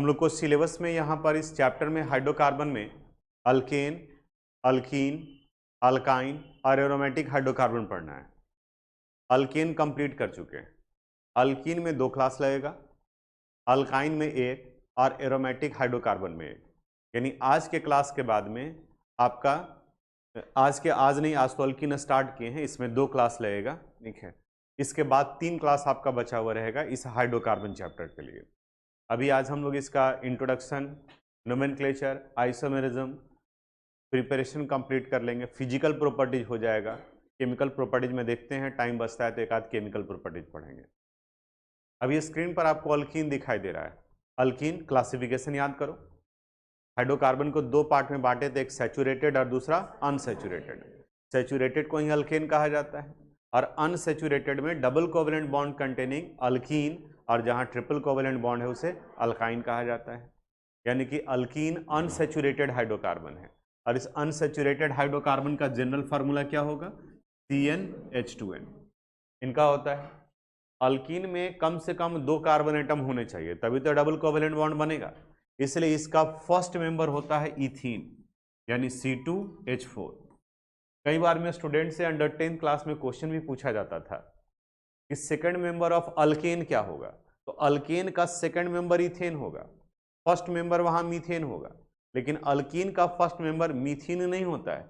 हम लोग को सिलेबस में यहाँ पर इस चैप्टर में हाइड्रोकार्बन में अल्केन, अल्कीन, अल्काइन और एरोमेटिक हाइड्रोकार्बन पढ़ना है। अल्केन कंप्लीट कर चुके हैं। अल्कीन में 2 क्लास लगेगा, अल्काइन में 1 और एरोमेटिक हाइड्रोकार्बन में 1। यानी आज के क्लास के बाद में आपका आज तो अल्कीन स्टार्ट किए हैं, इसमें 2 क्लास लगेगा, ठीक है। इसके बाद 3 क्लास आपका बचा हुआ रहेगा इस हाइड्रोकार्बन चैप्टर के लिए। अभी आज हम लोग इसका introduction, nomenclature, isomerism, preparation complete कर लेंगे। फिजिकल प्रॉपर्टीज हो जाएगा, केमिकल प्रॉपर्टीज में देखते हैं, टाइम बचता है तो एक आध केमिकल प्रॉपर्टीज पढ़ेंगे। अभी स्क्रीन पर आपको अल्कीन दिखाई दे रहा है। अल्कीन क्लासिफिकेशन याद करो। हाइड्रोकार्बन को 2 पार्ट में बांटे थे, एक सैचुरेटेड और दूसरा अनसैचुरेटेड। सैचुरेटेड को ही अल्केन कहा जाता है और अनसैचुरेटेड में double covalent bond containing alkyne और जहां ट्रिपल कोवेलेंट बॉन्ड है उसे अल्काइन कहा जाता है। यानी कि अल्कीन अनसैचुरेटेड हाइड्रोकार्बन है और इस अनसैचुरेटेड हाइड्रोकार्बन का जनरल फार्मूला क्या होगा? CnH2n। इनका होता है अल्कीन में कम से कम 2 कार्बन एटम होने चाहिए, तभी तो डबल कोवेलेंट बॉन्ड बनेगा। इसलिए इसका फर्स्ट मेंबर होता है इथीन, यानी C2H4। कई बार में स्टूडेंट से अंडर 10th क्लास में क्वेश्चन भी पूछा जाता था कि सेकंड मेंबर ऑफ अल्केन क्या होगा, तो अल्केन का सेकंड मेंबर इथेन होगा, फर्स्ट मेंबर वहां मीथेन होगा। लेकिन अल्कीन का फर्स्ट मेंबर मीथीन नहीं होता है,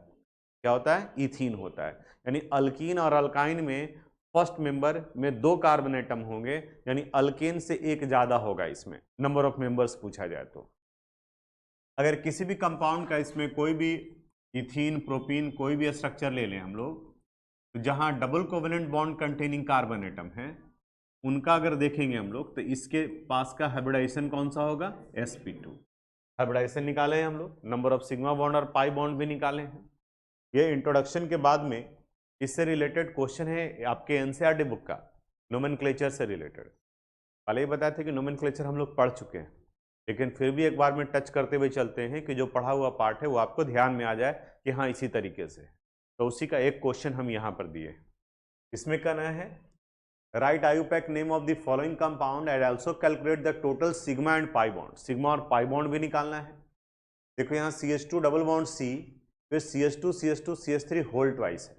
क्या होता है? इथीन होता है। यानी अल्कीन और अल्काइन में फर्स्ट मेंबर में 2 कार्बन एटम होंगे, यानी अल्केन से 1 ज्यादा होगा इसमें नंबर ऑफ मेंबर्स पूछा जाए तो। अगर किसी भी कंपाउंड का इसमें कोई भी इथीन, प्रोपीन कोई भी स्ट्रक्चर ले लें हम लोग, तो जहां double covalent bond containing carbon atom है उनका अगर देखेंगे हम लोग तो इसके पास का हाइब्रिडाइजेशन कौन सा होगा? sp2। हाइब्रिडाइजेशन निकाले हैं हम लोग, नंबर ऑफ सिग्मा बॉन्ड और पाई बॉन्ड भी निकाले हैं। ये इंट्रोडक्शन के बाद में इससे रिलेटेड क्वेश्चन है आपके एनसीईआरटी बुक का, नोमेनक्लेचर से रिलेटेड। पहले ही बताया था कि नोमेनक्लेचर हम लोग पढ़ चुके हैं, लेकिन फिर भी एक बार में टच करते हुए चलते हैं कि जो पढ़ा हुआ पार्ट है वो आपको ध्यान में आ जाए कि हाँ इसी तरीके से। तो उसी का एक क्वेश्चन हम यहाँ पर दिए। इसमें कहना है right IUPAC name of the following compound and also calculate the total sigma and pi bond. Sigma और पाई बॉन्ड भी निकालना है। देखो यहाँ CH2 डबल बॉन्ड C, फिर CH2 होल ट्वाइस है।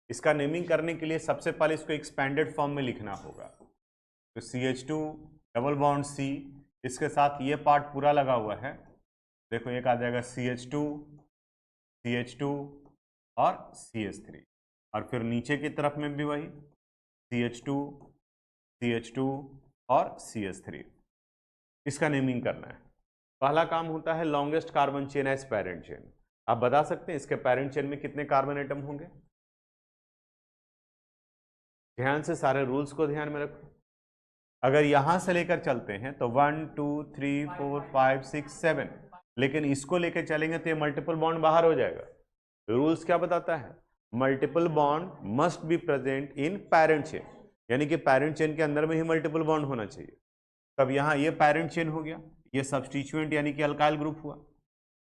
इसका नेमिंग करने के लिए सबसे पहले इसको एक्सपेंडेड फॉर्म में लिखना होगा। तो CH2 डबल बॉन्ड C, इसके साथ ये पार्ट पूरा लगा हुआ है। देखो एक आ जाएगा CH2 और CH3, और फिर नीचे की तरफ में भी वही CH2 और CH3। इसका नेमिंग करना है। पहला काम होता है longest carbon chain as parent chain. आप बता सकते हैं इसके पेरेंट चेन में कितने कार्बन एटम होंगे? ध्यान से सारे रूल्स को ध्यान में रखो। अगर यहां से लेकर चलते हैं तो 1 2 3 4 5 6 7, लेकिन इसको लेकर चलेंगे तो ये मल्टीपल बॉन्ड बाहर हो जाएगा। रूल्स क्या बताता है? Multiple bond must be present in parent chain, यानी कि पेरेंट चेन के अंदर में ही मल्टीपल बॉन्ड होना चाहिए। तब यहाँ ये पेरेंट चेन हो गया, ये सब्स्टिट्यूएंट यानी कि अल्काइल ग्रुप हुआ।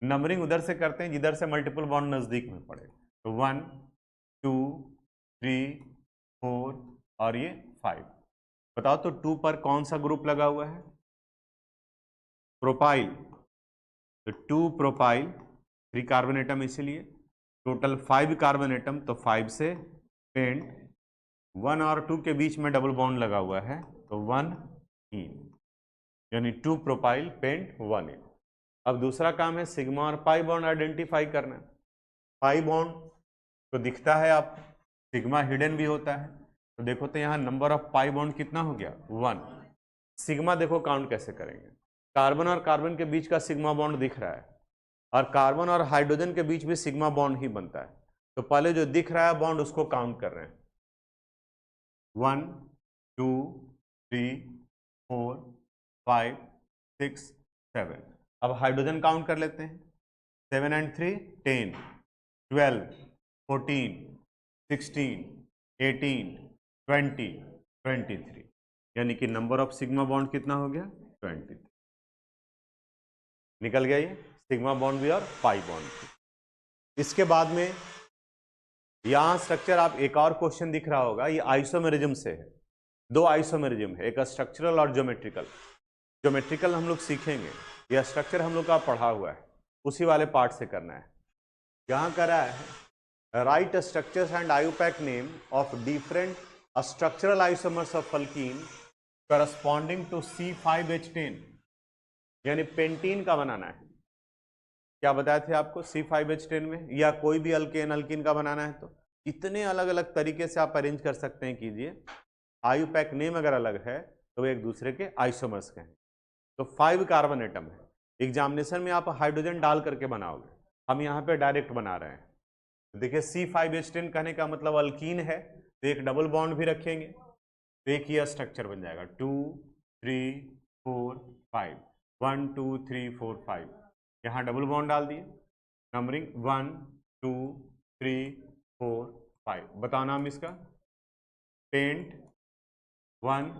नंबरिंग उधर से करते हैं जिधर से मल्टीपल बॉन्ड नजदीक में पड़े। तो 1 2 3 4 और ये 5। बताओ तो 2 पर कौन सा ग्रुप लगा हुआ है? प्रोपाइल। तो 2 प्रोपाइल, 3 कार्बन एटम, इसीलिए टोटल 5 कार्बन एटम। तो 5 से पेंट 1 और 2 के बीच में डबल बॉन्ड लगा हुआ है, तो 1 इन, यानी 2 प्रोपाइल पेंट 1 इन। अब दूसरा काम है सिग्मा और पाई बॉन्ड आइडेंटिफाई करना। पाई बॉन्ड तो दिखता है आप, सिग्मा हिडन भी होता है। तो देखो तो यहाँ नंबर ऑफ पाई बॉन्ड कितना हो गया? 1। सिग्मा देखो काउंट कैसे करेंगे? कार्बन और कार्बन के बीच का सिग्मा बॉन्ड दिख रहा है, और कार्बन और हाइड्रोजन के बीच भी सिग्मा बॉन्ड ही बनता है। तो पहले जो दिख रहा है बॉन्ड उसको काउंट कर रहे हैं। 1 2 3 4 5 6 7। अब हाइड्रोजन काउंट कर लेते हैं। 7 and 3 10, 12 14 16 18 20 23, यानी कि नंबर ऑफ सिग्मा बॉन्ड कितना हो गया? 23। निकल गया ये सिग्मा बॉन्ड भी और पाई बॉन्ड भी। इसके बाद में यहां स्ट्रक्चर आप एक और क्वेश्चन दिख रहा होगा, ये आइसोमेरिज्म से है। 2 आइसोमेरिज्म है, एक स्ट्रक्चरल और ज्योमेट्रिकल। ज्योमेट्रिकल हम लोग सीखेंगे, यह स्ट्रक्चर हम लोग का पढ़ा हुआ है, उसी वाले पार्ट से करना है। यहाँ करा है write structures and IUPAC name of different structural isomers of alkene corresponding to C5H10, यानी पेंटीन का बनाना है। क्या बताए थे आपको C5H10 में, या कोई भी अल्कीन का बनाना है तो इतने अलग अलग तरीके से आप अरेंज कर सकते हैं। कीजिए, आयुपैक नेम अगर अलग है तो एक दूसरे के आइसोमर्स के हैं। तो 5 कार्बन एटम है। एग्जामिनेशन में आप हाइड्रोजन डाल करके बनाओगे, हम यहाँ पे डायरेक्ट बना रहे हैं। देखिए C5H10 कहने का मतलब अल्कीन है, तो एक डबल बॉन्ड भी रखेंगे तो एक ये स्ट्रक्चर बन जाएगा 2 3 4 5, 1 2 3 4 5। यहाँ डबल बॉन्ड डाल दिए, नंबरिंग 1 2 3 4 5। बताओ नाम इसका, पेंट 1।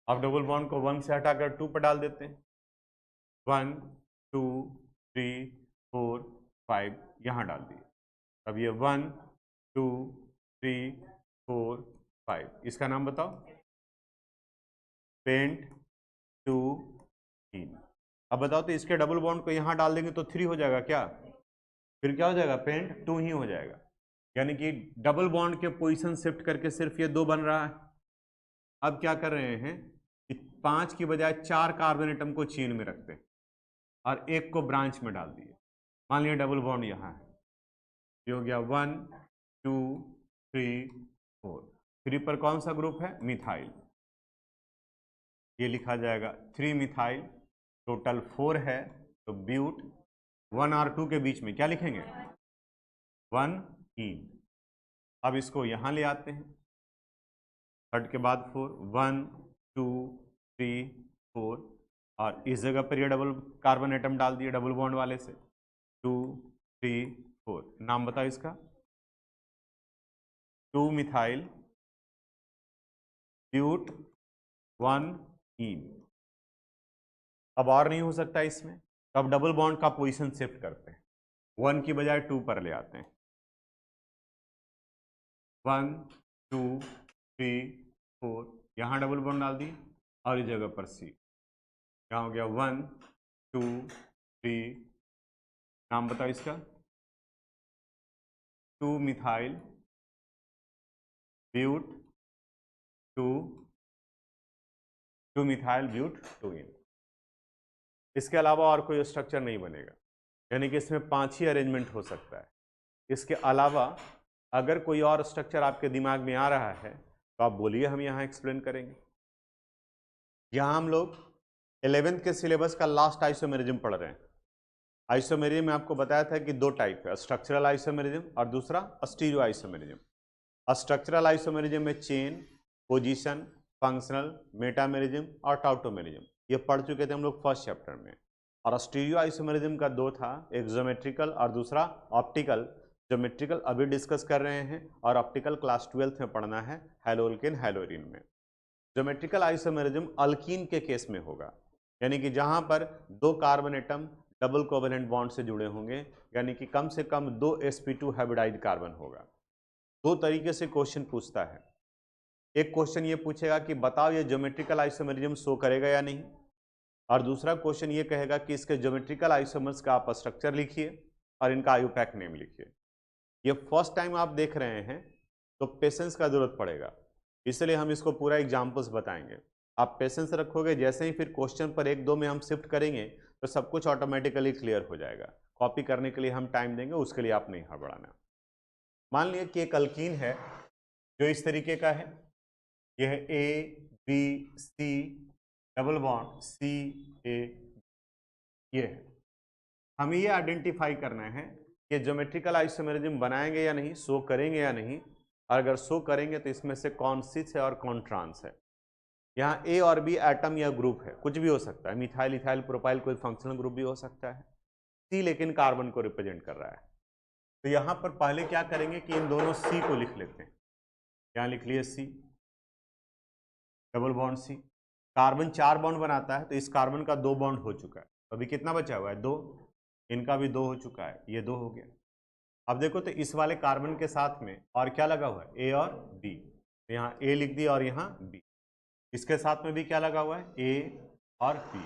अब डबल बॉन्ड को 1 से हटाकर 2 पर डाल देते हैं, 1 2 3 4 5 यहाँ डाल दिए। अब ये 1 2 3 4 5, इसका नाम बताओ, पेंट 2 3। अब बताओ तो इसके डबल बॉन्ड को यहाँ डाल देंगे तो 3 हो जाएगा क्या, फिर क्या हो जाएगा, पेंट 2 ही हो जाएगा। यानी कि डबल बॉन्ड के पोजीशन शिफ्ट करके सिर्फ ये 2 बन रहा है। अब क्या कर रहे हैं कि 5 की बजाय 4 कार्बन एटम को चेन में रखते हैं और एक को ब्रांच में डाल दिए। मान लिया डबल बॉन्ड यहाँ है, ये हो गया 1 2 3 4। 3 पर कौन सा ग्रुप है, मिथाइल, ये लिखा जाएगा 3 मिथाइल। टोटल 4 है तो ब्यूट 1 और 2 के बीच में क्या लिखेंगे, 1 ईन। अब इसको यहाँ ले आते हैं, थर्ड के बाद 4, 1 2 3 4, और इस जगह पर ये डबल कार्बन एटम डाल दिए डबल बॉन्ड वाले से, 2 3 4। नाम बताओ इसका, 2 मिथाइल ब्यूट 1 ईन। अब और नहीं हो सकता इसमें, तो अब डबल बॉन्ड का पोजीशन शिफ्ट करते हैं, 1 की बजाय 2 पर ले आते हैं, 1 2 3 4, यहाँ डबल बॉन्ड डाल दी और इस जगह पर C, यहाँ हो गया 1 2 3। नाम बताओ इसका, 2 मिथाइल ब्यूट 2 मिथाइल ब्यूट 2 इन। इसके अलावा और कोई स्ट्रक्चर नहीं बनेगा, यानी कि इसमें 5 ही अरेंजमेंट हो सकता है। इसके अलावा अगर कोई और स्ट्रक्चर आपके दिमाग में आ रहा है तो आप बोलिए, हम यहाँ एक्सप्लेन करेंगे। यहाँ हम लोग 11th के सिलेबस का लास्ट आइसोमेरिज्म पढ़ रहे हैं। आइसोमेरिज्म में आपको बताया था कि 2 टाइप है, स्ट्रक्चरल आइसोमेरिज्म और दूसरा स्टीरियो आइसोमेरिज्म। स्ट्रक्चरल आइसोमेरिज्म में चेन, पोजीशन, फंक्शनल, मेटामेरिज्म और टाउटोमेरिज्म, ये पढ़ चुके थे हम लोग फर्स्ट चैप्टर में। और स्टीरियो आइसोमेरिज्म का 2 था, एक ज्योमेट्रिकल और दूसरा ऑप्टिकल। ज्योमेट्रिकल अभी डिस्कस कर रहे हैं और ऑप्टिकल क्लास 12th में पढ़ना है, हैलोल्केन हैलोरीन में। ज्योमेट्रिकल आइसोमेरिज्म अल्कीन के केस में होगा, यानी कि जहां पर 2 carbon atom double covalent bond से जुड़े होंगे, यानी कि कम से कम 2 sp2 हाइब्रिडाइज्ड कार्बन होगा। 2 तरीके से क्वेश्चन पूछता है। एक क्वेश्चन ये पूछेगा कि बताओ ये ज्योमेट्रिकल आइसोमेरिज्म शो करेगा या नहीं, और दूसरा क्वेश्चन ये कहेगा कि इसके ज्योमेट्रिकल आइसोमर्स का आप स्ट्रक्चर लिखिए और इनका आयुपैक नेम लिखिए। ये फर्स्ट टाइम आप देख रहे हैं तो पेशेंस का जरूरत पड़ेगा, इसलिए हम इसको पूरा एग्जाम्पल्स बताएंगे। आप पेशेंस रखोगे, जैसे ही फिर क्वेश्चन पर 1 2 में हम शिफ्ट करेंगे तो सब कुछ ऑटोमेटिकली क्लियर हो जाएगा। कॉपी करने के लिए हम टाइम देंगे, उसके लिए आप नहीं हड़बड़ाना। मान लिया कि एक अल्कीन है जो इस तरीके का है, यह है ABC डबल बॉन्ड CA, ये है। हमें ये आइडेंटिफाई करना है कि ज्योमेट्रिकल आइसोमेरिज्म बनाएंगे या नहीं, शो करेंगे या नहीं, और अगर शो करेंगे तो इसमें से कौन सिस है और कौन ट्रांस है। यहाँ A और B एटम या ग्रुप है, कुछ भी हो सकता है, मिथाइल इथाइल प्रोपाइल कोई फंक्शनल ग्रुप भी हो सकता है। C लेकिन कार्बन को रिप्रेजेंट कर रहा है, तो यहाँ पर पहले क्या करेंगे कि इन दोनों C को लिख लेते हैं। यहाँ लिख लिए C double bond C। Carbon 4 bond बनाता है, तो इस कार्बन का 2 बॉन्ड हो चुका है, अभी कितना बचा हुआ है, 2। इनका भी 2 हो चुका है, ये 2 हो गया। अब देखो तो इस वाले कार्बन के साथ में और क्या लगा हुआ है, A और B, तो यहाँ A लिख दिया और यहाँ B। इसके साथ में भी क्या लगा हुआ है, ए और पी।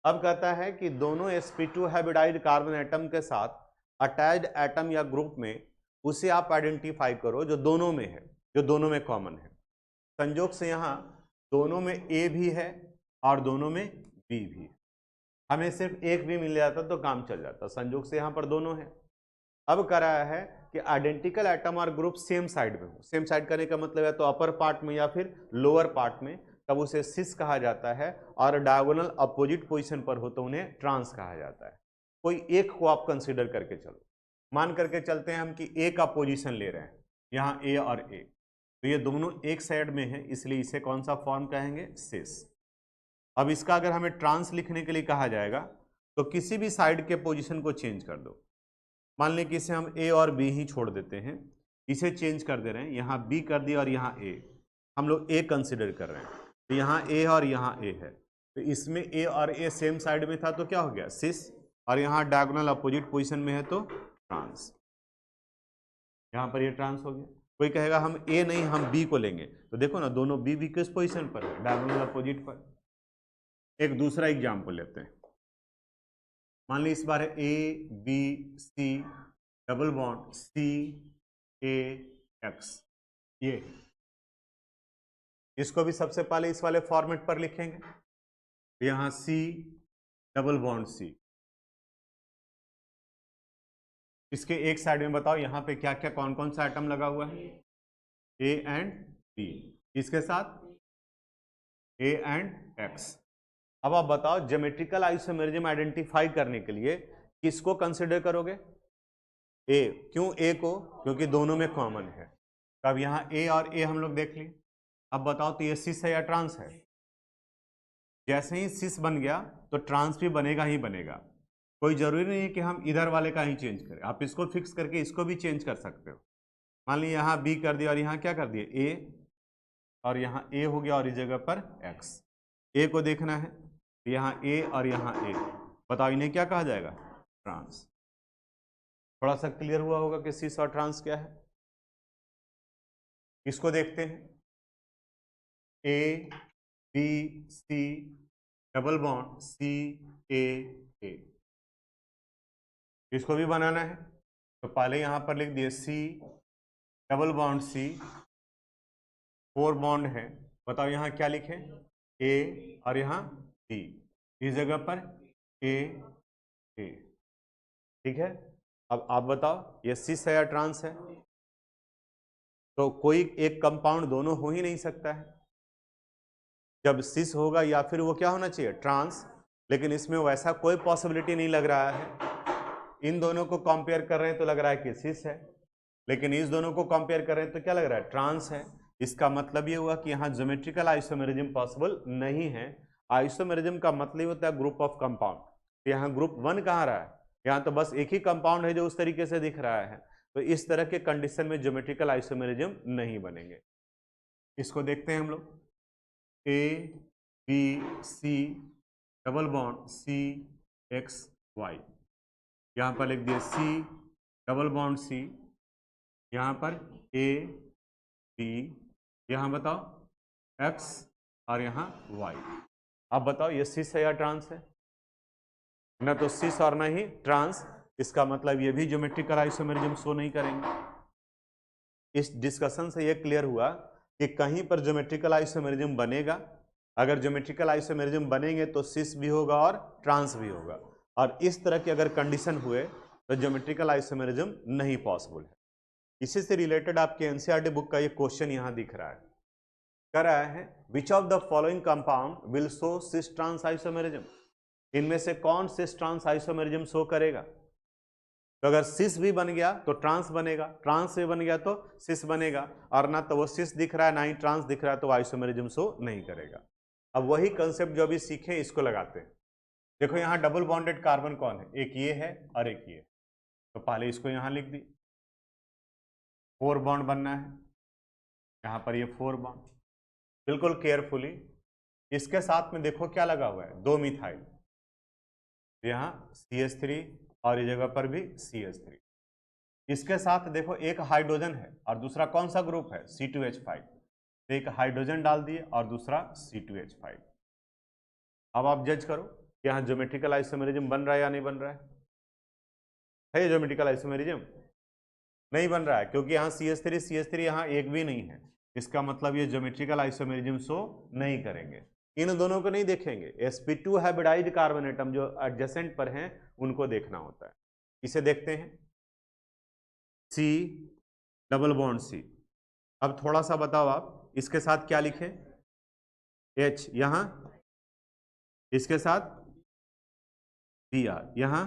अब कहता है कि दोनों sp2 हाइब्रिडाइड कार्बन एटम के साथ अटैच्ड एटम या ग्रुप में उसे आप आइडेंटिफाई करो जो दोनों में है, जो दोनों में कॉमन है। संयोग से यहाँ दोनों में ए भी है और दोनों में बी भी है। हमें सिर्फ एक भी मिल जाता तो काम चल जाता, संयोग से यहाँ पर दोनों है। अब कह रहा है कि आइडेंटिकल एटम और ग्रुप सेम साइड में हो। सेम साइड करने का मतलब है तो अपर पार्ट में या फिर लोअर पार्ट में, तब उसे सिस कहा जाता है, और डायगोनल अपोजिट पोजीशन पर हो तो उन्हें ट्रांस कहा जाता है। कोई एक को आप कंसीडर करके चलो, मान करके चलते हैं हम कि ए का पोजीशन ले रहे हैं, यहाँ ए और ए, तो ये दोनों एक साइड में है, इसलिए इसे कौन सा फॉर्म कहेंगे, सिस। अब इसका अगर हमें ट्रांस लिखने के लिए कहा जाएगा तो किसी भी साइड के पोजीशन को चेंज कर दो। मान लें कि इसे हम ए और बी ही छोड़ देते हैं, इसे चेंज कर दे रहे हैं, यहाँ बी कर दिया और यहाँ ए, हम लोग ए कंसिडर कर रहे हैं, तो यहाँ ए और यहाँ ए है, तो इसमें ए और ए सेम साइड में था तो क्या हो गया, सिस, और यहाँ डायगोनल अपोजिट पोजीशन में है तो ट्रांस। यहाँ पर ये ट्रांस हो गया। कोई कहेगा हम ए नहीं हम बी को लेंगे, तो देखो ना दोनों बी भी किस पोजीशन पर है, डायगोनल अपोजिट पर। एक दूसरा एग्जाम्पल लेते हैं, मान ली इस बार है A B C double bond C A X, ये इसको भी सबसे पहले इस वाले फॉर्मेट पर लिखेंगे, यहां सी डबल बॉन्ड सी, इसके एक साइड में बताओ यहाँ पे क्या क्या कौन कौन सा आइटम लगा हुआ है, ए एंड बी, इसके साथ ए एंड एक्स। अब आप बताओ ज्योमेट्रिकल आइसोमेरिज्म आइडेंटिफाई करने के लिए किसको कंसिडर करोगे, ए। क्यों ए को, क्योंकि दोनों में कॉमन है। तब यहाँ ए और ए हम लोग देख लिए। अब बताओ तो ये सिस है या ट्रांस है, जैसे ही सिस बन गया तो ट्रांस भी बनेगा ही बनेगा। कोई जरूरी नहीं है कि हम इधर वाले का ही चेंज करें, आप इसको फिक्स करके इसको भी चेंज कर सकते हो। मान लीजिए यहाँ बी कर दिया और यहाँ क्या कर दिया ए, और यहाँ ए हो गया और इस जगह पर एक्स। ए को देखना है, यहाँ ए और यहाँ ए, बताओ इन्हें क्या कहा जाएगा, ट्रांस। थोड़ा सा क्लियर हुआ होगा कि सिस और ट्रांस क्या है। इसको देखते हैं, A B C double bond C A A, इसको भी बनाना है, तो पहले यहां पर लिख दिए C double bond C, 4 bond है, बताओ यहाँ क्या लिखें, ए और यहाँ बी, इस जगह पर ए ए, ठीक है। अब आप बताओ ये सिस है या ट्रांस है, तो कोई एक कंपाउंड दोनों हो ही नहीं सकता है। जब सिस होगा या फिर वो क्या होना चाहिए, ट्रांस, लेकिन इसमें वैसा कोई पॉसिबिलिटी नहीं लग रहा है। इन दोनों को कंपेयर कर रहे हैं तो लग रहा है कि सिस है, लेकिन इस दोनों को कंपेयर कर रहे हैं तो क्या लग रहा है, ट्रांस है। इसका मतलब ये हुआ कि यहाँ ज्योमेट्रिकल आइसोमेरिज्म पॉसिबल नहीं है। आइसोमेरिज्म का मतलब होता है ग्रुप ऑफ कंपाउंड, तो यहाँ ग्रुप 1 कहाँ रहा है, यहाँ तो बस एक ही कंपाउंड है जो उस तरीके से दिख रहा है, तो इस तरह के कंडीशन में ज्योमेट्रिकल आइसोमेरिज्म नहीं बनेंगे। इसको देखते हैं हम लोग, A B C double bond C X Y, यहाँ पर लिख दिया सी डबल बॉन्ड सी, यहाँ पर ए बी, यहाँ बताओ एक्स और यहाँ वाई। अब बताओ ये सिस है या ट्रांस है, ना तो सिस और ना ही ट्रांस, इसका मतलब ये भी ज्योमेट्रिकल आइसोमेरिज्म शो नहीं करेंगे। इस डिस्कशन से ये क्लियर हुआ कि कहीं पर ज्योमेट्रिकल आइसोमेरिज्म बनेगा, अगर ज्योमेट्रिकल आइसोमेरिज्म बनेंगे तो सिस भी होगा और ट्रांस भी होगा, और इस तरह की अगर कंडीशन हुए तो ज्योमेट्रिकल आइसोमेरिज्म नहीं पॉसिबल है। इसी से रिलेटेड आपके एनसीईआरटी बुक का ये क्वेश्चन यहाँ दिख रहा है, कह रहा है which of the following compound will show cis trans isomerism, इनमें से कौन सिस ट्रांस आइसोमेरिज्म शो करेगा। तो अगर सिस भी बन गया तो ट्रांस बनेगा, ट्रांस भी बन गया तो सिस बनेगा, और ना तो वो सिस दिख रहा है ना ही ट्रांस दिख रहा है तो आइसोमेरिज्म शो नहीं करेगा। अब वही कंसेप्ट जो अभी सीखे इसको लगाते हैं। देखो यहाँ डबल बॉन्डेड कार्बन कौन है, एक ये है और एक ये, तो पहले इसको यहाँ लिख दी, 4 बॉन्ड बनना है, यहाँ पर ये 4 बॉन्ड, बिल्कुल केयरफुली। इसके साथ में देखो क्या लगा हुआ है, 2 मिथाइल, यहाँ CH3 और इस जगह पर भी CH3। इसके साथ देखो एक हाइड्रोजन है और दूसरा कौन सा ग्रुप है, C2H5, तो एक हाइड्रोजन डाल दिए और दूसरा C2H5। अब आप जज करो कि यहाँ ज्योमेट्रिकल आइसोमेरिज्म बन रहा है या नहीं बन रहा है ज्योमेट्रिकल आइसोमेरिज्म नहीं बन रहा है, क्योंकि यहाँ CH3 यहाँ एक भी नहीं है। इसका मतलब ये ज्योमेट्रिकल आइसोमेरिज्म शो नहीं करेंगे। इन दोनों को नहीं देखेंगे, sp2 हाइब्रिडाइज्ड कार्बन एटम जो एडजेसेंट पर हैं उनको देखना होता है। इसे देखते हैं, C डबल बॉन्ड C। अब थोड़ा सा बताओ आप इसके साथ क्या लिखें, H यहां, इसके साथ Br यहां।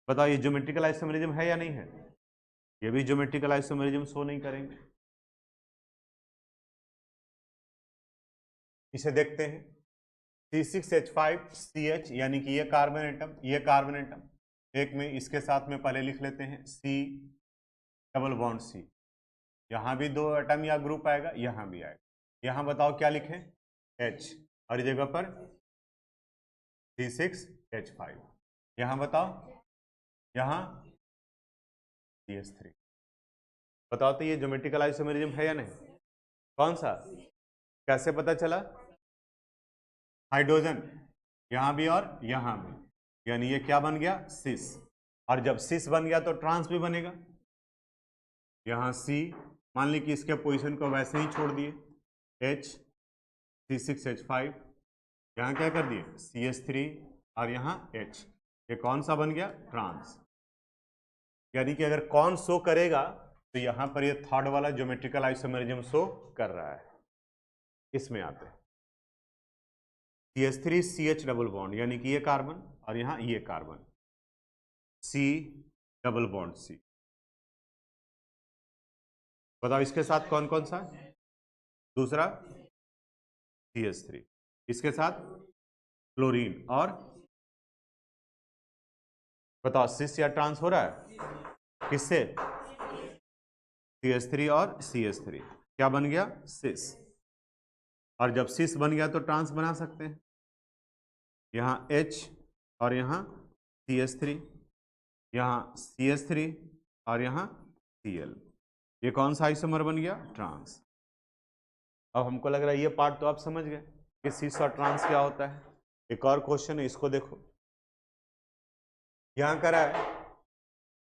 बताओ ये ज्योमेट्रिकल आइसोमेरिज्म है या नहीं है? ये भी ज्योमेट्रिकल आइसोमेरिज्म शो नहीं करेंगे। इसे देखते हैं, C6H5CH यानी कि ये कार्बन एटम, ये कार्बन एटम, एक में इसके साथ में पहले लिख लेते हैं C डबल बॉन्ड C। यहां भी दो एटम या ग्रुप आएगा, यहां भी आएगा। यहां बताओ क्या लिखें, H, और जगह पर C6H5। यहां बताओ, यहां CH3। बताओ तो ये ज्योमेट्रिकल आइसोमेरिज्म है या नहीं? कौन सा? कैसे पता चला? हाइड्रोजन यहां भी और यहां भी, यानी ये क्या बन गया, सिस। और जब सिस बन गया तो ट्रांस भी बनेगा। यहां C, मान ली कि इसके पोजीशन को वैसे ही छोड़ दिए, H C6H5, यहां क्या कर दिए CH3 और यहां H, ये कौन सा बन गया, ट्रांस। यानी कि अगर कौन शो करेगा तो यहां पर ये थर्ड वाला ज्योमेट्रिकल आइसोमेरिज्म शो कर रहा है। इसमें आते हैं CH3CH डबल बॉन्ड, यानी कि ये कार्बन और यहां ये carbon, C double bond C। बताओ इसके साथ कौन कौन सा? दूसरा CH3, इसके साथ क्लोरीन, और बताओ सिस या ट्रांस हो रहा है किससे? CH3 और CH3, क्या बन गया, सिस। और जब सिस बन गया तो ट्रांस बना सकते हैं। यहां H और यहां CH3, यहां CH3 और यहां Cl, ये कौन सा आइसोमर बन गया, ट्रांस। अब हमको लग रहा है ये पार्ट तो आप समझ गए कि सिस और ट्रांस क्या होता है। एक और क्वेश्चन है, इसको देखो, यहां करा है,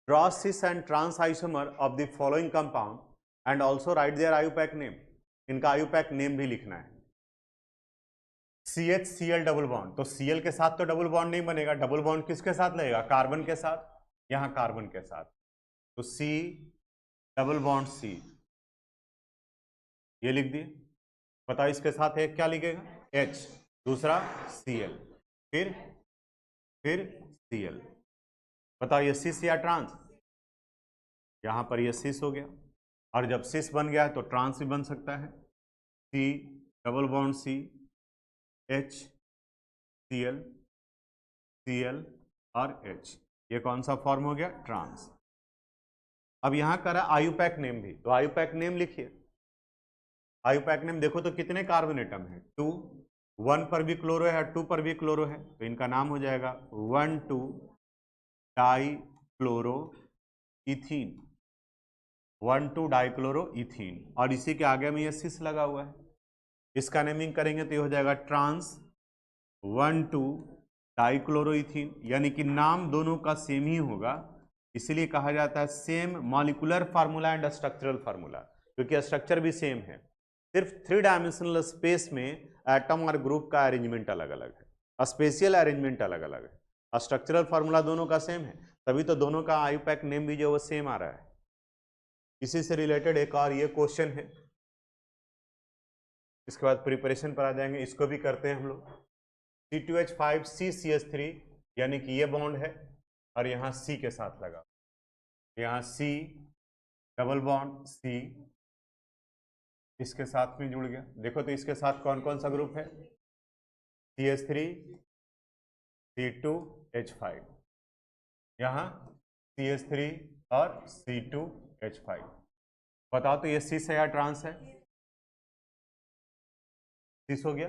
draw cis and trans isomer of the following compound and also write their IUPAC name. इनका आयुपैक नेम भी लिखना है। CH Cl डबल बॉन्ड, तो Cl के साथ तो डबल बॉन्ड नहीं बनेगा, डबल बॉन्ड किसके साथ लगेगा, कार्बन के साथ, यहां कार्बन के साथ, तो C डबल बॉन्ड C, ये लिख दिए। बताओ इसके साथ एक क्या लिखेगा, H, दूसरा Cl, फिर Cl। बताओ ये सिस या ट्रांस? यहां पर ये सिस हो गया, और जब सिस बन गया तो ट्रांस भी बन सकता है। C double bond C, H Cl, Cl और H, ये कौन सा फॉर्म हो गया, ट्रांस। अब यहां करा आयुपैक नेम भी, तो आयुपैक नेम लिखिए। आयुपैक नेम देखो तो कितने कार्बन एटम है, 2, 1 पर भी क्लोरो है, 2 पर भी क्लोरो है, तो इनका नाम हो जाएगा 1,2 डाइक्लोरो इथीन, 1,2 डाइक्लोरो इथीन। और इसी के आगे में ये सिस लगा हुआ है, इसका नेमिंग करेंगे तो ये हो जाएगा ट्रांस 1,2 डाइक्लोरोइथीन, यानी कि नाम दोनों का सेम ही होगा, इसलिए कहा जाता है same molecular formula and structural formula, क्योंकि स्ट्रक्चर भी सेम है। सिर्फ 3 डायमेंशनल स्पेस में एटम और ग्रुप का अरेंजमेंट अलग अलग है, स्पेशियल अरेंजमेंट अलग अलग है, स्ट्रक्चरल फार्मूला दोनों का सेम है, तभी तो दोनों का आयुपैक नेम भी जो वो सेम आ रहा है। इसी से रिलेटेड एक और ये क्वेश्चन है, इसके बाद प्रिपरेशन पर आ जाएंगे, इसको भी करते हैं हम लोग। C2H5CCH3, यानी कि ये बॉन्ड है और यहाँ C के साथ लगा, यहाँ C डबल बॉन्ड C इसके साथ में जुड़ गया। देखो तो इसके साथ कौन कौन सा ग्रुप है, CH3 C2H5, यहाँ CH3 और C2H5। बताओ तो ये सिस है या ट्रांस है? सिस हो गया।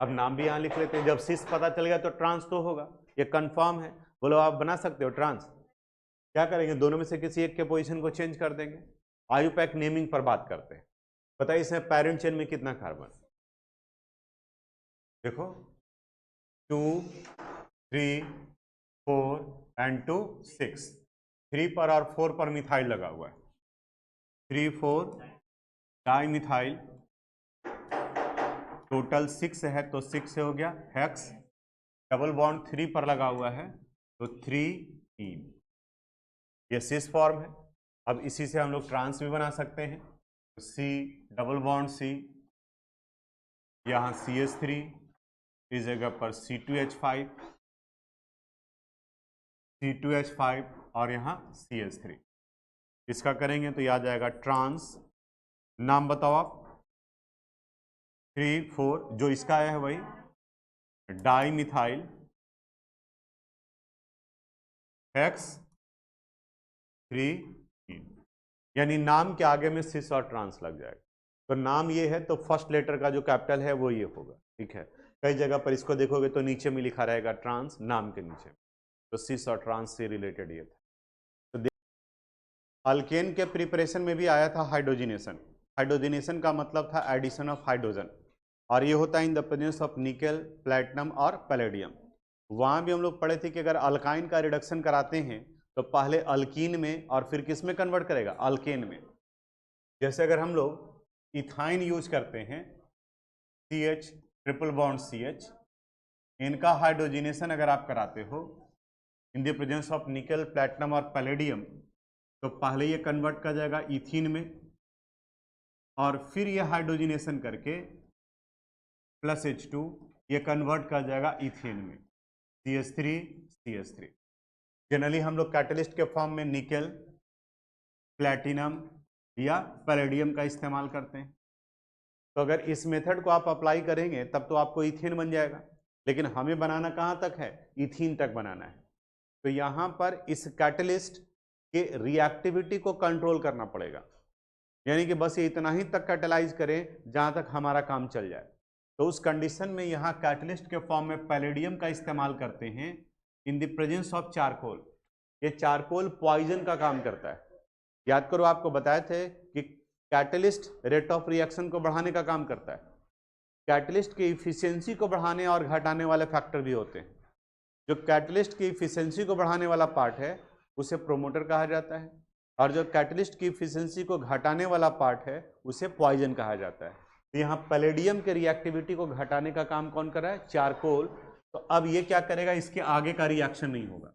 अब नाम भी यहाँ लिख लेते हैं, जब सिस पता चल गया तो ट्रांस तो होगा, ये कंफर्म है। बोलो आप बना सकते हो ट्रांस, क्या करेंगे, दोनों में से किसी एक के पोजीशन को चेंज कर देंगे। आयुपैक नेमिंग पर बात करते हैं, बताइए इसमें पेरेंट चेन में कितना कार्बन, देखो 2 3 4 एंड 2 6, 3 पर और 4 पर मिथाइल लगा हुआ है, 3 4 डाई मिथाइल, टोटल 6 है तो 6 से हो गया हेक्स, डबल बॉन्ड 3 पर लगा हुआ है तो 3 इन, ये सिस फॉर्म है। अब इसी से हम लोग ट्रांस भी बना सकते हैं, तो सी डबल बॉन्ड सी, यहाँ CH3, इस जगह पर C2H5, C2H5 और यहाँ CH3, इसका करेंगे तो याद जाएगा ट्रांस, नाम बताओ आप, 3 4 जो इसका है वही डाई मिथाइल हेक्स 3 यानी नाम के आगे में सिस और ट्रांस लग जाएगा। तो नाम ये है तो फर्स्ट लेटर का जो कैपिटल है वो ये होगा, ठीक है। कई जगह पर इसको देखोगे तो नीचे में लिखा रहेगा ट्रांस, नाम के नीचे, तो सिस और ट्रांस से रिलेटेड ये था। तो अल्केन के प्रिपरेशन में भी आया था हाइड्रोजिनेशन। हाइड्रोजिनेशन का मतलब था एडिशन ऑफ हाइड्रोजन, और ये होता है in the presence of nickel, platinum और पैलेडियम। वहाँ भी हम लोग पढ़े थे कि अगर अल्काइन का रिडक्शन कराते हैं तो पहले अल्कीन में और फिर किस में कन्वर्ट करेगा, अल्केन में। जैसे अगर हम लोग इथाइन यूज करते हैं, CH ट्रिपल बॉन्ड CH, इनका हाइड्रोजिनेशन अगर आप कराते हो in the presence of nickel, platinum और पैलेडियम, तो पहले ये कन्वर्ट कर जाएगा इथीन में और फिर ये हाइड्रोजिनेशन करके प्लस H2 ये कन्वर्ट कर जाएगा इथेन में, CH3 जनरली हम लोग कैटलिस्ट के फॉर्म में निकेल, प्लैटिनम या पैलेडियम का इस्तेमाल करते हैं। तो अगर इस मेथड को आप अप्लाई करेंगे तब तो आपको इथेन बन जाएगा, लेकिन हमें बनाना कहाँ तक है, इथीन तक बनाना है। तो यहाँ पर इस कैटलिस्ट के रिएक्टिविटी को कंट्रोल करना पड़ेगा, यानी कि बस ये इतना ही तक कैटलाइज करें जहाँ तक हमारा काम चल जाए। तो उस कंडीशन में यहाँ कैटलिस्ट के फॉर्म में पैलेडियम का इस्तेमाल करते हैं in the presence of charcoal. ये चारकोल पॉइजन का काम करता है। याद करो आपको बताए थे कि कैटलिस्ट रेट ऑफ रिएक्शन को बढ़ाने का काम करता है, कैटलिस्ट की इफिशियंसी को बढ़ाने और घटाने वाले फैक्टर भी होते हैं। जो कैटलिस्ट की इफिशियंसी को बढ़ाने वाला पार्ट है उसे प्रोमोटर कहा जाता है, और जो कैटलिस्ट की इफिशियंसी को घटाने वाला पार्ट है उसे पॉइजन कहा जाता है। तो यहाँ पैलेडियम के रिएक्टिविटी को घटाने का काम कौन कर रहा है, चारकोल। तो अब ये क्या करेगा, इसके आगे का रिएक्शन नहीं होगा,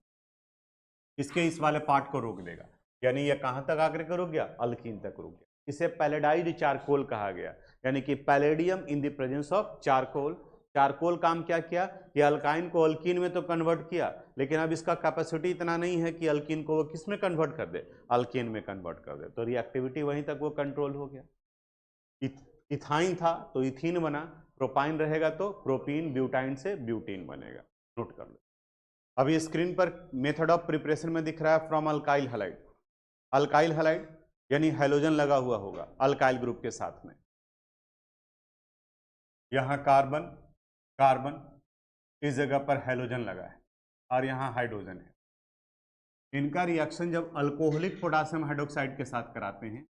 इसके इस वाले पार्ट को रोक देगा, यानी ये कहां तक आकर रुक गया, अल्कीन तक रुक गया। इसे पैलेडाइड चारकोल कहा गया, यानी कि palladium in the presence of charcoal. Charcoal काम क्या किया कि अल्काइन को अल्कीन में तो कन्वर्ट किया, लेकिन अब इसका कैपेसिटी इतना नहीं है कि अल्कीन को वो किस में कन्वर्ट कर दे, अल्कीन में कन्वर्ट कर दे। तो रिएक्टिविटी वहीं तक वो कंट्रोल हो गया। इथाइन था तो इथीन बना, प्रोपाइन रहेगा तो प्रोपीन, ब्यूटाइन से ब्यूटीन बनेगा। नोट कर लो। अभी स्क्रीन पर मेथड ऑफ प्रिपरेशन में दिख रहा है from alkyl halide. Alkyl halide यानी हैलोजन लगा हुआ होगा अल्काइल ग्रुप के साथ में, यहां कार्बन कार्बन, इस जगह पर हैलोजन लगा है और यहां हाइड्रोजन है। इनका रिएक्शन जब अल्कोहलिक पोटेशियम हाइड्रोक्साइड के साथ कराते हैं,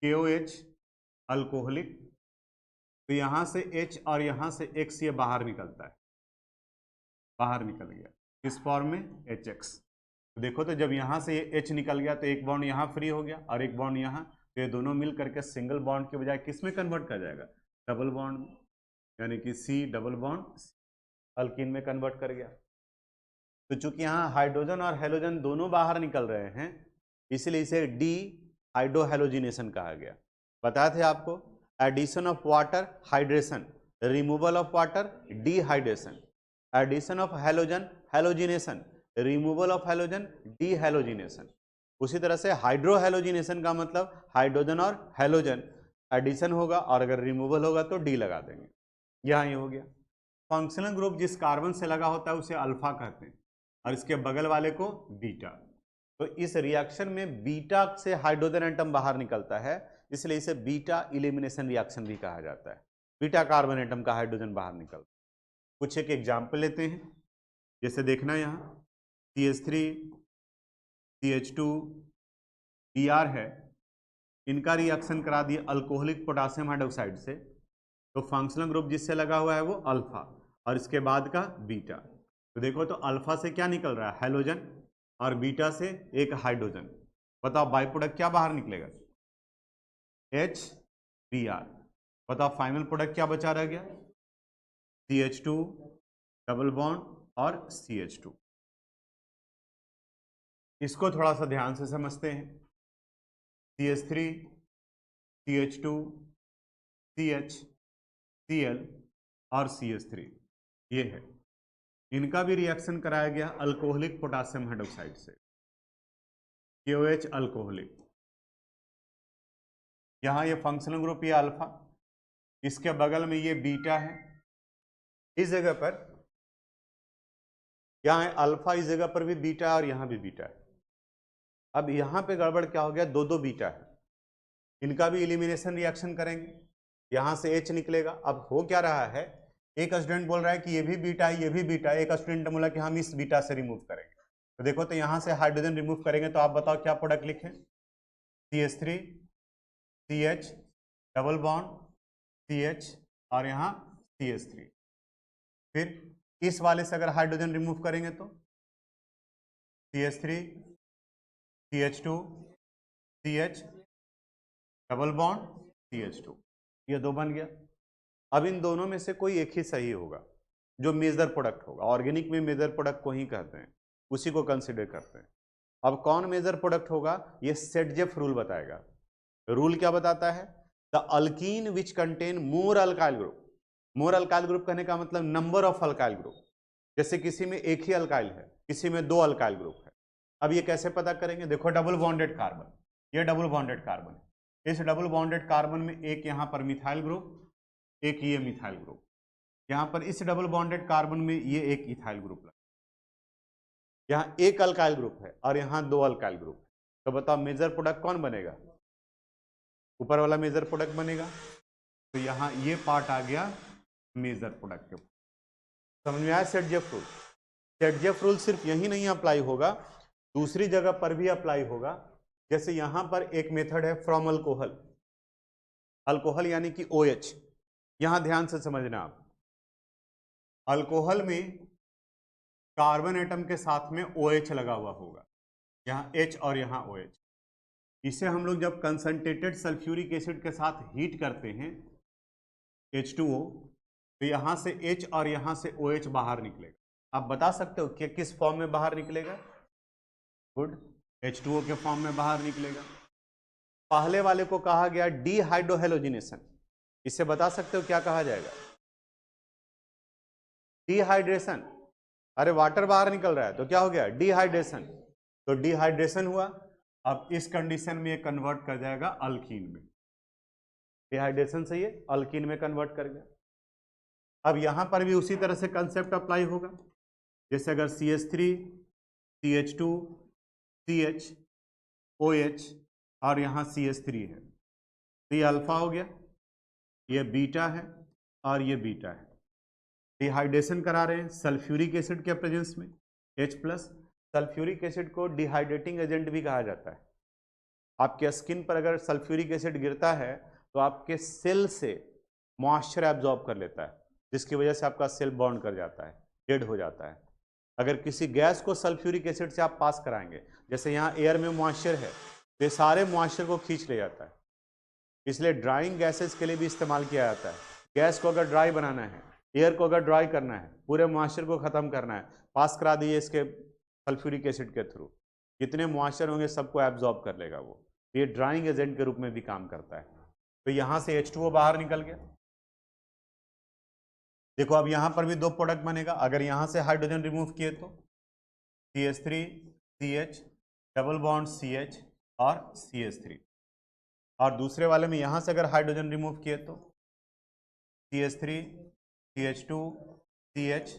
KOH अल्कोहलिक, तो यहां से H और यहां से X ये बाहर निकलता है, बाहर निकल गया इस फॉर्म में HX। तो देखो तो जब यहां से ये H निकल गया तो एक बॉन्ड यहां फ्री हो गया और एक बॉन्ड यहां, तो ये दोनों मिल करके सिंगल बॉन्ड के बजाय किस में कन्वर्ट कर जाएगा, डबल बॉन्ड में, यानी कि C डबल बॉन्ड अल्कीन में कन्वर्ट कर गया। तो चूंकि यहाँ हाइड्रोजन और हेलोजन दोनों बाहर निकल रहे हैं, इसलिए इसे डी हाइड्रोहेलोजिनेशन कहा गया। बताए थे आपको, addition of water hydration, removal of water dehydration, addition of halogen halogenation, removal of halogen dehalogenation. उसी तरह से हाइड्रोहेलोजिनेशन का मतलब हाइड्रोजन और हेलोजन एडिशन होगा और अगर रिमूवल होगा तो डी लगा देंगे, यहाँ ये हो गया। फंक्शनल ग्रुप जिस कार्बन से लगा होता है उसे अल्फा कहते हैं और इसके बगल वाले को बीटा। तो इस रिएक्शन में बीटा से हाइड्रोजन एटम बाहर निकलता है, इसलिए इसे बीटा इलिमिनेशन रिएक्शन भी कहा जाता है। बीटा कार्बन एटम का हाइड्रोजन बाहर निकलता है। कुछ एक एग्जाम्पल लेते हैं, जैसे देखना यहाँ CH3 CH2 Br है, इनका रिएक्शन करा दिए अल्कोहलिक पोटासियम हाइड्रोक्साइड से, तो फंक्शनल ग्रुप जिससे लगा हुआ है वो अल्फा और इसके बाद का बीटा। तो देखो तो अल्फा से क्या निकल रहा है, हेलोजन, और बीटा से एक हाइड्रोजन। बताओ बाई प्रोडक्ट क्या बाहर निकलेगा, HBr। बताओ फाइनल प्रोडक्ट क्या बचा रह गया, CH2 डबल बॉन्ड और CH2। इसको थोड़ा सा ध्यान से समझते हैं। CH3 CH2 CH Cl और CH3 ये है, इनका भी रिएक्शन कराया गया अल्कोहलिक पोटासियम हाइड्रोक्साइड से, KOH अल्कोहलिक। यहाँ ये फंक्शनल ग्रुप ये अल्फा, इसके बगल में ये बीटा है, इस जगह पर यहाँ है अल्फा, इस जगह पर भी बीटा है और यहाँ भी बीटा है। अब यहाँ पे गड़बड़ क्या हो गया, दो दो बीटा है, इनका भी एलिमिनेशन रिएक्शन करेंगे, यहाँ से H निकलेगा। अब हो क्या रहा है, एक स्टूडेंट बोल रहा है कि ये भी बीटा है ये भी बीटा है, एक स्टूडेंट बोला कि हम इस बीटा से रिमूव करेंगे। तो देखो तो यहाँ से हाइड्रोजन रिमूव करेंगे तो आप बताओ क्या प्रोडक्ट लिखें, CH3 CH double bond CH और यहाँ CH3। फिर इस वाले से अगर हाइड्रोजन रिमूव करेंगे तो CH3 CH2 CH double bond CH2, ये दो बन गया। अब इन दोनों में से कोई एक ही सही होगा जो मेजर प्रोडक्ट होगा, ऑर्गेनिक में मेजर प्रोडक्ट को ही कहते हैं, उसी को कंसिडर करते हैं। अब कौन मेजर प्रोडक्ट होगा, ये सेटजेफ रूल बताएगा। रूल क्या बताता है, the alkyne which contain more alkyl group. More alkyl group कहने का मतलब नंबर ऑफ अल्काइल ग्रुप, जैसे किसी में एक ही अल्काइल है किसी में दो अल्काइल ग्रुप है। अब ये कैसे पता करेंगे, देखो डबल बॉन्डेड कार्बन, ये डबल बॉन्डेड कार्बन है, इस डबल बॉन्डेड कार्बन में एक यहाँ पर मिथाइल ग्रुप, एक ये मिथाइल ग्रुप, यहाँ पर इस डबल बॉन्डेड कार्बन में ये एक इथाइल ग्रुप लगा, यहाँ एक अल्काइल ग्रुप है और यहाँ दो अल्काइल ग्रुप है। तो बताओ मेजर प्रोडक्ट कौन बनेगा, ऊपर वाला मेजर प्रोडक्ट बनेगा। तो यहाँ ये पार्ट आ गया मेजर प्रोडक्ट के। समझ में आया सेटजेफ रूल। सेटजेफ रूल सिर्फ यही नहीं अप्लाई होगा, दूसरी जगह पर भी अप्लाई होगा। जैसे यहाँ पर एक मेथड है फ्रॉम अल्कोहल, अल्कोहल यानी कि OH। यहां ध्यान से समझना आप, अल्कोहल में कार्बन एटम के साथ में OH लगा हुआ होगा, यहाँ H और यहाँ OH। इसे हम लोग जब कंसंट्रेटेड सल्फ्यूरिक एसिड के साथ हीट करते हैं H2O, तो यहाँ से H और यहाँ से OH बाहर निकलेगा। आप बता सकते हो कि किस फॉर्म में बाहर निकलेगा, गुड, H2O के फॉर्म में बाहर निकलेगा। पहले वाले को कहा गया डीहाइड्रोहेलोजिनेशन, इससे बता सकते हो क्या कहा जाएगा, डिहाइड्रेशन। अरे वाटर बाहर निकल रहा है तो क्या हो गया, डिहाइड्रेशन। तो डिहाइड्रेशन हुआ, अब इस कंडीशन में ये कन्वर्ट कर जाएगा अल्कीन में, डिहाइड्रेशन से ये अल्कीन में कन्वर्ट कर गया। अब यहां पर भी उसी तरह से कंसेप्ट अप्लाई होगा, जैसे अगर CH3 CH2 CH OH और यहाँ CH3 है तो ये अल्फा हो गया, ये बीटा है और ये बीटा है। डिहाइड्रेशन करा रहे हैं सल्फ्यूरिक एसिड के प्रेजेंस में H+। सल्फ्यूरिक एसिड को डिहाइड्रेटिंग एजेंट भी कहा जाता है। आपके स्किन पर अगर सल्फ्यूरिक एसिड गिरता है तो आपके सेल से मॉइस्चर एब्जॉर्ब कर लेता है, जिसकी वजह से आपका सेल बॉन्ड कर जाता है, डेड हो जाता है। अगर किसी गैस को सल्फ्यूरिक एसिड से आप पास कराएंगे, जैसे यहाँ एयर में मॉइस्चर है तो ये सारे मॉइस्चर को खींच ले जाता है, इसलिए ड्राइंग गैसेस के लिए भी इस्तेमाल किया जाता है। गैस को अगर ड्राई बनाना है, एयर को अगर ड्राई करना है, पूरे मॉइस्चर को खत्म करना है, पास करा दिए इसके सल्फ्यूरिक एसिड के थ्रू, जितने मॉइस्चर होंगे सबको एब्जॉर्ब कर लेगा वो। ये ड्राइंग एजेंट के रूप में भी काम करता है। तो यहाँ से H2O बाहर निकल गया। देखो अब यहाँ पर भी दो प्रोडक्ट बनेगा, अगर यहाँ से हाइड्रोजन रिमूव किए तो CH3 CH double bond CH और CH3, और दूसरे वाले में यहाँ से अगर हाइड्रोजन रिमूव किए तो CH3 CH2 CH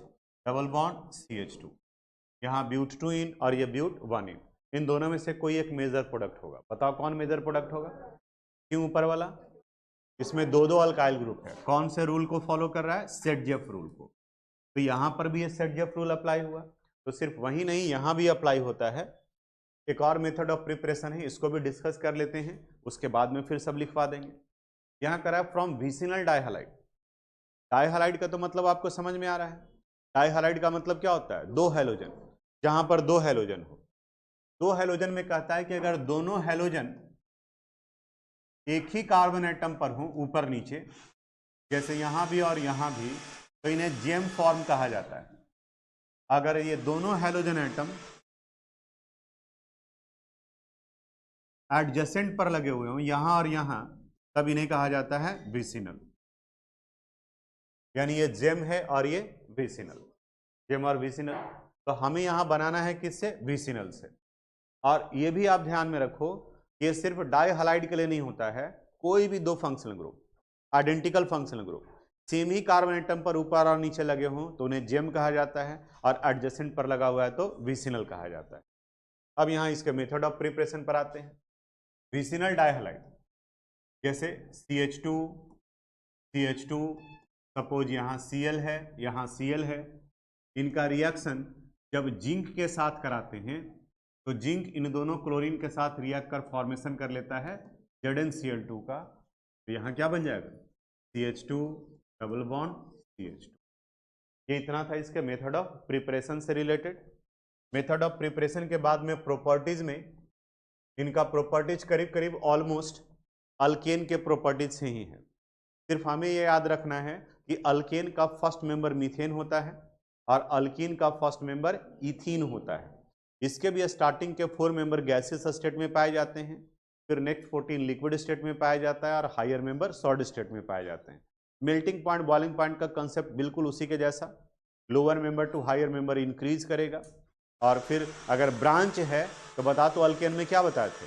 double bond CH2, यहाँ ब्यूट 2 इन और ये ब्यूट 1 इन। इन दोनों में से कोई एक मेजर प्रोडक्ट होगा। बताओ कौन मेजर प्रोडक्ट होगा, क्यों ऊपर वाला, इसमें दो दो अल्काइल ग्रुप है, कौन से रूल को फॉलो कर रहा है, सेटजेफ रूल को। तो यहाँ पर भी ये सेटजेफ रूल अप्लाई हुआ, तो सिर्फ वही नहीं यहाँ भी अप्लाई होता है। एक और मेथड ऑफ प्रिपरेशन है, इसको भी डिस्कस कर लेते हैं, उसके बाद में फिर सब लिखवा देंगे। यहाँ करा है फ्रॉम विसिनल डाइहैलाइड। डाइहैलाइड का तो मतलब आपको समझ में आ रहा है। डाइहैलाइड का मतलब क्या होता है? दो हैलोजन, जहां पर दो हैलोजन हो। दो हैलोजन में कहता है कि अगर दोनों हैलोजन एक ही कार्बन एटम पर हो, ऊपर नीचे, जैसे यहां भी और यहां भी, तो इन्हें जेम फॉर्म कहा जाता है। अगर ये दोनों हैलोजन एटम एडजेसेंट पर लगे हुए हों, यहां और यहां, तब इन्हें कहा जाता है विसिनल। यानी ये जेम है और ये विसिनल, जेम और विसिनल। तो हमें यहां बनाना है किससे? विसिनल से। और ये भी आप ध्यान में रखो, ये सिर्फ डाइहैलाइड के लिए नहीं होता है, कोई भी दो functional group, identical functional group, same ही कार्बन एटम पर ऊपर और नीचे लगे हों तो उन्हें जेम कहा जाता है, और एडजेसेंट पर लगा हुआ है तो विसिनल कहा जाता है। अब यहां इसके मेथड ऑफ प्रिपरेशन पर आते हैं। विसिनल डाइहैलाइड, जैसे CH2, CH2, सपोज यहाँ Cl है, यहाँ Cl है, इनका रिएक्शन जब जिंक के साथ कराते हैं तो जिंक इन दोनों क्लोरीन के साथ रिएक्ट कर फॉर्मेशन कर लेता है ZnCl2 का। तो यहाँ क्या बन जाएगा? CH2 double bond CH2। ये इतना था इसके मेथड ऑफ प्रिपरेशन से रिलेटेड। मेथड ऑफ प्रिपरेशन के बाद में प्रॉपर्टीज में, इनका प्रॉपर्टीज करीब करीब ऑलमोस्ट अल्केन के प्रॉपर्टीज से ही है। सिर्फ हमें ये याद रखना है कि अल्केन का फर्स्ट मेंबर मीथेन होता है और अल्कीन का फर्स्ट मेंबर इथीन होता है। इसके भी स्टार्टिंग के 4 मेंबर गैसियस स्टेट में पाए जाते हैं, फिर नेक्स्ट 14 लिक्विड स्टेट में पाया जाता है और हायर मेंबर सॉलिड स्टेट में पाए जाते हैं। मेल्टिंग पॉइंट, बॉइलिंग पॉइंट का कंसेप्ट बिल्कुल उसी के जैसा, lower member to higher member increase करेगा। और फिर अगर ब्रांच है तो बता, तो अल्केन में क्या बताए थे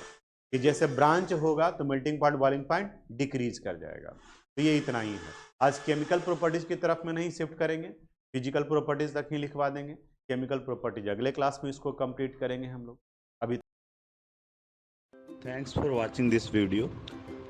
कि जैसे ब्रांच होगा तो melting point, boiling point decrease कर जाएगा। तो ये इतना ही है। आज केमिकल प्रॉपर्टीज की तरफ में नहीं शिफ्ट करेंगे, फिजिकल प्रॉपर्टीज तक ही लिखवा देंगे। केमिकल प्रॉपर्टीज अगले क्लास में इसको कंप्लीट करेंगे हम लोग। अभी Thanks for watching this video.